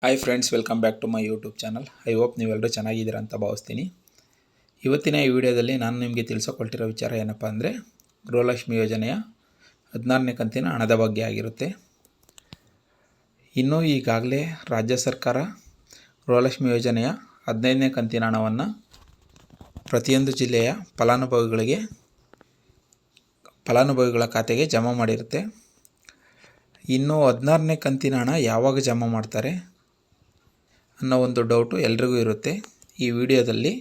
Hi friends, welcome back to my YouTube channel. I hope ನೀವೆಲ್ಲರೂ ಚೆನ್ನಾಗಿದ್ದೀರಾ ಅಂತ ಭಾವಿಸ್ತೀನಿ. ಇವತ್ತಿನ ಈ ವಿಡಿಯೋದಲ್ಲಿ ನಾನು ನಿಮಗೆ ತಿಳಿಸೋಕೊಳ್ತಿರೋ ವಿಚಾರ ಏನಪ್ಪ ಅಂದರೆ ಗೃಹಲಕ್ಷ್ಮಿ ಯೋಜನೆಯ 16ನೇ ಕಂತಿನ ಹಣದ ಬಗ್ಗೆ ಆಗಿರುತ್ತೆ. ಇನ್ನು ಈಗಾಗಲೇ ರಾಜ್ಯ ಸರ್ಕಾರ ಗೃಹಲಕ್ಷ್ಮಿ ಯೋಜನೆಯ 15ನೇ ಕಂತಿನ ಹಣವನ್ನು ಪ್ರತಿಯೊಂದು ಜಿಲ್ಲೆಯ ಫಲಾನುಭವಿಗಳ ಖಾತೆಗೆ ಜಮಾ ಮಾಡಿರುತ್ತೆ. ಇನ್ನು 16ನೇ ಕಂತಿನ ಹಣ ಯಾವಾಗ ಜಮಾ ಮಾಡ್ತಾರೆ ಅನ್ನೋ ಒಂದು ಡೌಟು ಎಲ್ರಿಗೂ ಇರುತ್ತೆ. ಈ ವಿಡಿಯೋದಲ್ಲಿ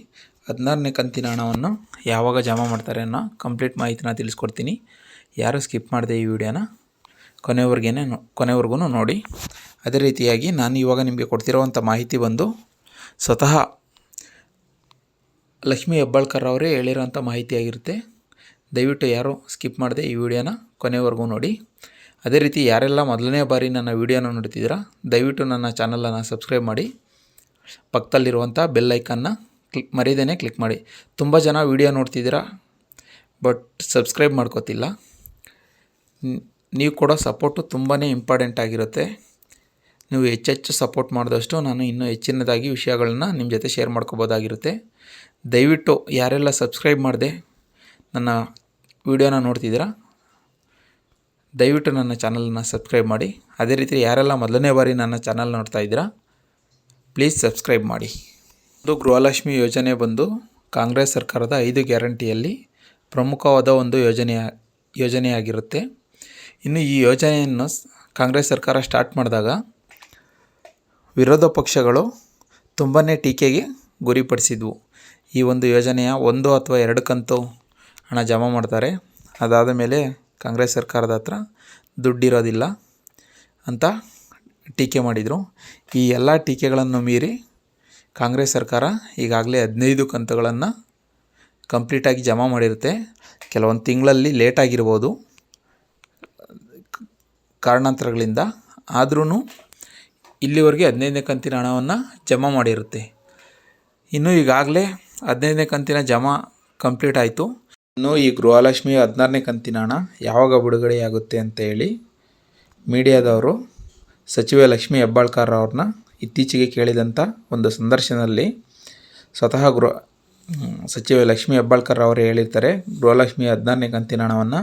16ನೇ ಕಂತಿನ ಹಣವನ್ನು ಯಾವಾಗ ಜಮಾ ಮಾಡ್ತಾರೆ ಅನ್ನೋ ಕಂಪ್ಲೀಟ್ ಮಾಹಿತಿನ ತಿಳಿಸ್ಕೊಡ್ತೀನಿ. ಯಾರು ಸ್ಕಿಪ್ ಮಾಡಿದೆ ಈ ವಿಡಿಯೋನ ಕೊನೆವರೆಗೂ ನೋಡಿ. ಅದೇ ರೀತಿಯಾಗಿ ನಾನು ಇವಾಗ ನಿಮಗೆ ಕೊಡ್ತಿರೋವಂಥ ಮಾಹಿತಿ ಬಂದು ಸ್ವತಃ ಲಕ್ಷ್ಮೀ ಹೆಬ್ಬಾಳ್ಕರ್ ಅವರೇ ಹೇಳಿರೋಂಥ ಮಾಹಿತಿಯಾಗಿರುತ್ತೆ. ದಯವಿಟ್ಟು ಯಾರು ಸ್ಕಿಪ್ ಮಾಡದೆ ಈ ವಿಡಿಯೋನ ಕೊನೆವರೆಗೂ ನೋಡಿ. ಅದೇ ರೀತಿ ಯಾರೆಲ್ಲ ಮೊದಲನೇ ಬಾರಿ ನನ್ನ ವಿಡಿಯೋನ ನೋಡ್ತಿದ್ದೀರಾ, ದಯವಿಟ್ಟು ನನ್ನ ಚಾನಲನ್ನು ಸಬ್ಸ್ಕ್ರೈಬ್ ಮಾಡಿ, ಪಕ್ಕದಲ್ಲಿರುವಂಥ ಬೆಲ್ ಐಕನ್ನ ಮರೀದೇ ಕ್ಲಿಕ್ ಮಾಡಿ. ತುಂಬ ಜನ ವಿಡಿಯೋ ನೋಡ್ತಿದ್ದೀರಾ ಬಟ್ ಸಬ್ಸ್ಕ್ರೈಬ್ ಮಾಡ್ಕೋತಿಲ್ಲ. ನೀವು ಕೊಡೋ ಸಪೋರ್ಟು ತುಂಬಾ ಇಂಪಾರ್ಟೆಂಟ್ ಆಗಿರುತ್ತೆ. ನೀವು ಹೆಚ್ಚೆಚ್ಚು ಸಪೋರ್ಟ್ ಮಾಡಿದಷ್ಟು ನಾನು ಇನ್ನೂ ಹೆಚ್ಚಿನದಾಗಿ ವಿಷಯಗಳನ್ನ ನಿಮ್ಮ ಜೊತೆ ಶೇರ್ ಮಾಡ್ಕೋಬೋದಾಗಿರುತ್ತೆ. ದಯವಿಟ್ಟು ಯಾರೆಲ್ಲ ಸಬ್ಸ್ಕ್ರೈಬ್ ಮಾಡದೆ ನನ್ನ ವಿಡಿಯೋನ ನೋಡ್ತಿದ್ದೀರಾ, ದಯವಿಟ್ಟು ನನ್ನ ಚಾನಲನ್ನು ಸಬ್ಸ್ಕ್ರೈಬ್ ಮಾಡಿ. ಅದೇ ರೀತಿ ಯಾರೆಲ್ಲ ಮೊದಲನೇ ಬಾರಿ ನನ್ನ ಚಾನಲ್ ನೋಡ್ತಾ ಇದ್ದೀರಾ, ಪ್ಲೀಸ್ ಸಬ್ಸ್ಕ್ರೈಬ್ ಮಾಡಿ. ಇದು ಗೃಹಲಕ್ಷ್ಮಿ ಯೋಜನೆ ಬಂದು ಕಾಂಗ್ರೆಸ್ ಸರ್ಕಾರದ 5 ಗ್ಯಾರಂಟಿಯಲ್ಲಿ ಪ್ರಮುಖವಾದ ಒಂದು ಯೋಜನೆಯಾಗಿರುತ್ತೆ. ಇನ್ನು ಈ ಯೋಜನೆಯನ್ನು ಕಾಂಗ್ರೆಸ್ ಸರ್ಕಾರ ಸ್ಟಾರ್ಟ್ ಮಾಡಿದಾಗ ವಿರೋಧ ಪಕ್ಷಗಳು ತುಂಬಾ ಟೀಕೆಗೆ ಗುರಿಪಡಿಸಿದ್ವು. ಈ ಒಂದು ಯೋಜನೆಯ 1 ಅಥವಾ 2 ಕಂತು ಹಣ ಜಮಾ ಮಾಡ್ತಾರೆ, ಅದಾದ ಮೇಲೆ ಕಾಂಗ್ರೆಸ್ ಸರ್ಕಾರದ ಹತ್ರ ದುಡ್ಡಿರೋದಿಲ್ಲ ಅಂತ ಟೀಕೆ ಮಾಡಿದರು. ಈ ಎಲ್ಲ ಟೀಕೆಗಳನ್ನು ಮೀರಿ ಕಾಂಗ್ರೆಸ್ ಸರ್ಕಾರ ಈಗಾಗಲೇ 15 ಕಂತುಗಳನ್ನು ಕಂಪ್ಲೀಟಾಗಿ ಜಮಾ ಮಾಡಿರುತ್ತೆ. ಕೆಲವೊಂದು ತಿಂಗಳಲ್ಲಿ ಲೇಟಾಗಿರ್ಬೋದು ಕಾರಣಾಂತರಗಳಿಂದ, ಆದ್ರೂ ಇಲ್ಲಿವರೆಗೆ 15ನೇ ಕಂತಿನ ಹಣವನ್ನು ಜಮಾ ಮಾಡಿರುತ್ತೆ. ಇನ್ನು ಈಗಾಗಲೇ 15ನೇ ಕಂತಿನ ಜಮಾ ಕಂಪ್ಲೀಟ್ ಆಯಿತು. ಇನ್ನು ಈ ಗೃಹಲಕ್ಷ್ಮಿ 16ನೇ ಕಂತಿನ ಹಣ ಯಾವಾಗ ಬಿಡುಗಡೆಯಾಗುತ್ತೆ ಅಂತ ಹೇಳಿ ಮೀಡಿಯಾದವರು ಸಚಿವೆ ಲಕ್ಷ್ಮೀ ಹೆಬ್ಬಾಳ್ಕರ್ ಅವ್ರನ್ನ ಇತ್ತೀಚೆಗೆ ಕೇಳಿದಂಥ ಒಂದು ಸಂದರ್ಶನದಲ್ಲಿ ಸ್ವತಃ ಸಚಿವೆ ಲಕ್ಷ್ಮೀ ಹೆಬ್ಬಾಳ್ಕರ್ ಅವರು ಹೇಳಿರ್ತಾರೆ, ಗೃಹಲಕ್ಷ್ಮಿ 16ನೇ ಕಂತಿನ ಹಣವನ್ನು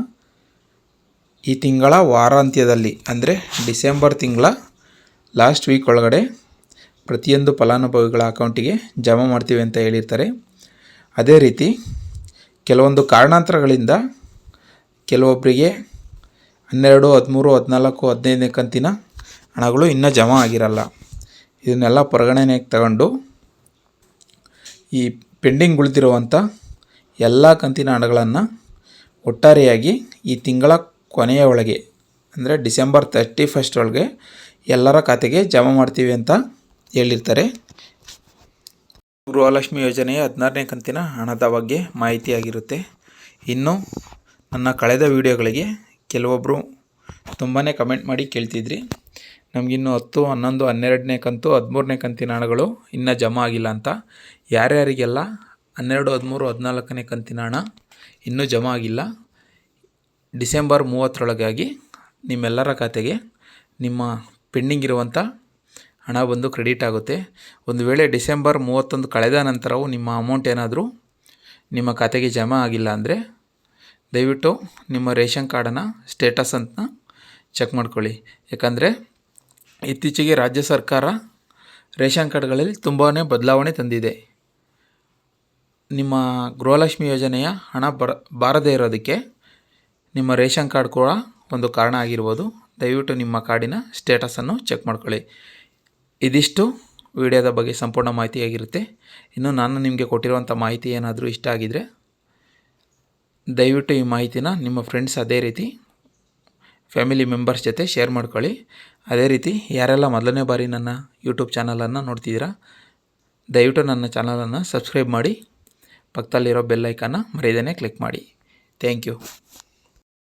ಈ ತಿಂಗಳ ವಾರಾಂತ್ಯದಲ್ಲಿ ಅಂದರೆ ಡಿಸೆಂಬರ್ ತಿಂಗಳ ಲಾಸ್ಟ್ ವೀಕ್ ಒಳಗಡೆ ಪ್ರತಿಯೊಂದು ಫಲಾನುಭವಿಗಳ ಅಕೌಂಟಿಗೆ ಜಮಾ ಮಾಡ್ತೀವಿ ಅಂತ ಹೇಳಿರ್ತಾರೆ. ಅದೇ ರೀತಿ ಕೆಲವೊಂದು ಕಾರಣಾಂತರಗಳಿಂದ ಕೆಲವೊಬ್ಬರಿಗೆ 12, 13, 14, 15ನೇ ಕಂತಿನ ಹಣಗಳು ಇನ್ನೂ ಜಮಾ ಆಗಿರಲ್ಲ. ಇದನ್ನೆಲ್ಲ ಪರಿಗಣನೆಗೆ ತಗೊಂಡು ಈ ಪೆಂಡಿಂಗ್ ಉಳಿದಿರುವಂಥ ಎಲ್ಲ ಕಂತಿನ ಹಣಗಳನ್ನು ಒಟ್ಟಾರೆಯಾಗಿ ಈ ತಿಂಗಳ ಕೊನೆಯ ಒಳಗೆ ಅಂದರೆ ಡಿಸೆಂಬರ್ 31 ಒಳಗೆ ಎಲ್ಲರ ಖಾತೆಗೆ ಜಮಾ ಮಾಡ್ತೀವಿ ಅಂತ ಹೇಳಿರ್ತಾರೆ. ಗೃಹಲಕ್ಷ್ಮಿ ಯೋಜನೆಯ 16ನೇ ಕಂತಿನ ಹಣದ ಬಗ್ಗೆ ಮಾಹಿತಿಯಾಗಿರುತ್ತೆ. ಇನ್ನು ನನ್ನ ಕಳೆದ ವಿಡಿಯೋಗಳಿಗೆ ಕೆಲವೊಬ್ಬರು ತುಂಬಾ ಕಮೆಂಟ್ ಮಾಡಿ ಕೇಳ್ತಿದ್ರಿ, ನಮಗಿನ್ನೂ 10, 11, 12ನೇ ಕಂತು 13ನೇ ಕಂತಿನ ಹಣಗಳು ಇನ್ನೂ ಜಮಾ ಆಗಿಲ್ಲ ಅಂತ. ಯಾರ್ಯಾರಿಗೆಲ್ಲ 12, 13, 14ನೇ ಕಂತಿನ ಹಣ ಇನ್ನೂ ಜಮಾ ಆಗಿಲ್ಲ, ಡಿಸೆಂಬರ್ 30ರೊಳಗಾಗಿ ನಿಮ್ಮೆಲ್ಲರ ಖಾತೆಗೆ ನಿಮ್ಮ ಪೆಂಡಿಂಗ್ ಇರುವಂಥ ಹಣ ಬಂದು ಕ್ರೆಡಿಟ್ ಆಗುತ್ತೆ. ಒಂದು ವೇಳೆ ಡಿಸೆಂಬರ್ 31 ಕಳೆದ ನಂತರವೂ ನಿಮ್ಮ ಅಮೌಂಟ್ ಏನಾದರೂ ನಿಮ್ಮ ಖಾತೆಗೆ ಜಮಾ ಆಗಿಲ್ಲ ಅಂದರೆ ದಯವಿಟ್ಟು ನಿಮ್ಮ ರೇಷನ್ ಕಾರ್ಡನ್ನು ಸ್ಟೇಟಸ್ ಅಂತ ಚೆಕ್ ಮಾಡ್ಕೊಳ್ಳಿ. ಯಾಕಂದರೆ ಇತ್ತೀಚೆಗೆ ರಾಜ್ಯ ಸರ್ಕಾರ ರೇಷನ್ ಕಾರ್ಡ್ಗಳಲ್ಲಿ ತುಂಬಾ ಬದಲಾವಣೆ ತಂದಿದೆ. ನಿಮ್ಮ ಗೃಹಲಕ್ಷ್ಮಿ ಯೋಜನೆಯ ಹಣ ಬಾರದೇ ಇರೋದಕ್ಕೆ ನಿಮ್ಮ ರೇಷನ್ ಕಾರ್ಡ್ ಕೂಡ ಒಂದು ಕಾರಣ ಆಗಿರ್ಬೋದು. ದಯವಿಟ್ಟು ನಿಮ್ಮ ಕಾರ್ಡಿನ ಸ್ಟೇಟಸನ್ನು ಚೆಕ್ ಮಾಡ್ಕೊಳ್ಳಿ. ಇದಿಷ್ಟು ವಿಡಿಯೋದ ಬಗ್ಗೆ ಸಂಪೂರ್ಣ ಮಾಹಿತಿಯಾಗಿರುತ್ತೆ. ಇನ್ನು ನಾನು ನಿಮಗೆ ಕೊಟ್ಟಿರುವಂಥ ಮಾಹಿತಿ ಏನಾದರೂ ಇಷ್ಟ ಆಗಿದರೆ ದಯವಿಟ್ಟು ಈ ಮಾಹಿತಿನ ನಿಮ್ಮ ಫ್ರೆಂಡ್ಸ್ ಅದೇ ರೀತಿ ಫ್ಯಾಮಿಲಿ ಮೆಂಬರ್ಸ್ ಜೊತೆ ಶೇರ್ ಮಾಡ್ಕೊಳ್ಳಿ. ಅದೇ ರೀತಿ ಯಾರೆಲ್ಲ ಮೊದಲನೇ ಬಾರಿ ನನ್ನ ಯೂಟ್ಯೂಬ್ ಚಾನಲನ್ನು ನೋಡ್ತಿದ್ದೀರಾ, ದಯವಿಟ್ಟು ನನ್ನ ಚಾನಲನ್ನು ಸಬ್ಸ್ಕ್ರೈಬ್ ಮಾಡಿ, ಪಕ್ಕದಲ್ಲಿರೋ ಬೆಲ್ ಐಕನ್ನ ಮರೀದೇ ಕ್ಲಿಕ್ ಮಾಡಿ. Thank you.